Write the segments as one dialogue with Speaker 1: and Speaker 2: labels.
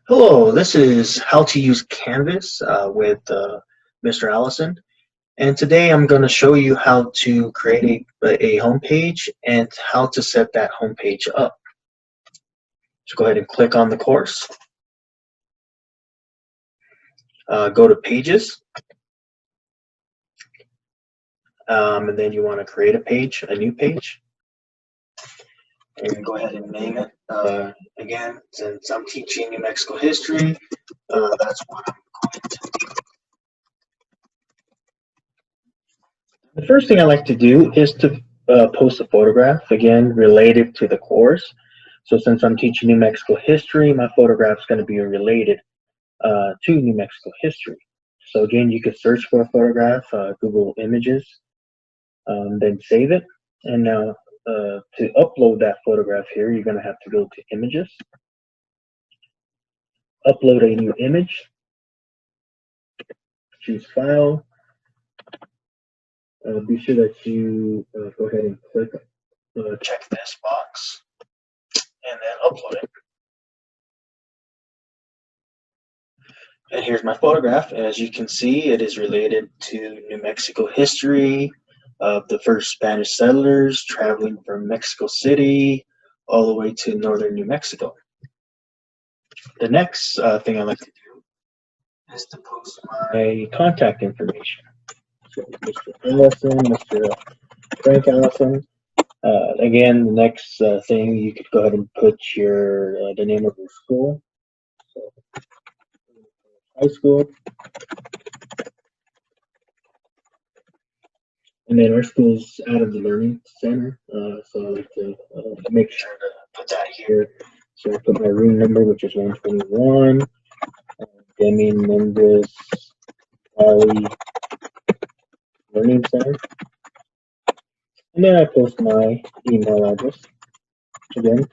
Speaker 1: Hello, this is how to use Canvas with Mr. Allison. And today I'm going to show you how to create a home page and how to set that home page up. So go ahead and click on the course. Go to Pages. And then you want to create a page, a new page. And go ahead and name it. Again, since I'm teaching New Mexico history, that's what I'm going to do. The first thing I like to do is to post a photograph, again, related to the course. So since I'm teaching New Mexico history, my photograph is going to be related to New Mexico history. So again, you could search for a photograph, Google Images, then save it. And now to upload that photograph here, you're going to have to go to Images, upload a new image, choose File. Be sure that you go ahead and click check this box and then upload it. And here's my photograph. As you can see, it is related to New Mexico history of the first Spanish settlers traveling from Mexico City all the way to northern New Mexico. The next thing I like to do is to post my contact information. So Mr. Allison, Mr. Frank Allison. Again, the next thing, you could go ahead and put your the name of your school. So, high school. And then our school's out of the Learning Center, so I like to make sure to put that here. So I put my room number, which is 121, Demi Mendes Valley Learning Center. And then I post my email address again,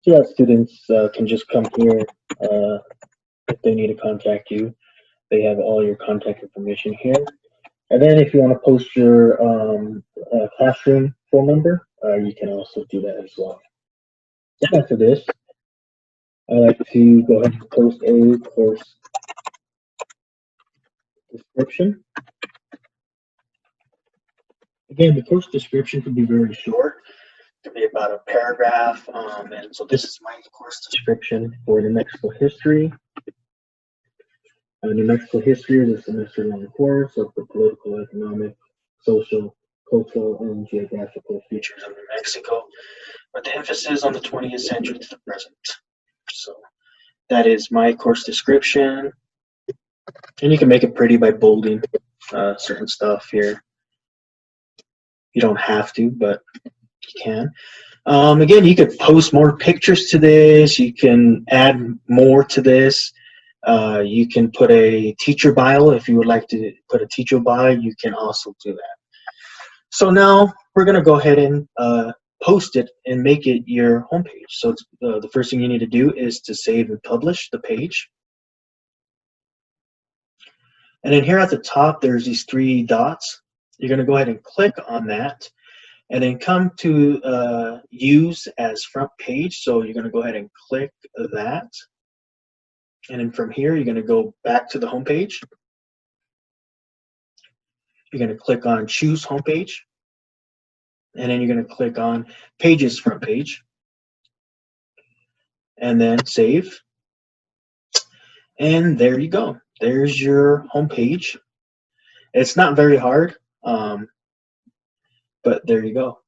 Speaker 1: so that students can just come here if they need to contact you. They have all your contact information here. And then if you want to post your classroom phone number, you can also do that as well. And after this, I like to go ahead and post a course description. Again, the course description can be very short. It can be about a paragraph. And so this is my course description for New Mexico history. New Mexico history is a semester-long course of the political, economic, social, cultural, and geographical features of New Mexico, with the emphasis on the 20th century to the present. So that is my course description. And you can make it pretty by bolding certain stuff here. You don't have to, but you can. Again, you could post more pictures to this. You can add more to this. You can put a teacher bio. If you would like to put a teacher bio, you can also do that. So now we're going to go ahead and post it and make it your homepage. So the first thing you need to do is to save and publish the page. And then here at the top, there's these three dots. You're going to go ahead and click on that and then come to use as front page. So you're going to go ahead and click that. And then from here, you're going to go back to the home page. You're going to click on choose home page. And then you're going to click on pages front page. And then save. And there you go. There's your home page. It's not very hard, but there you go.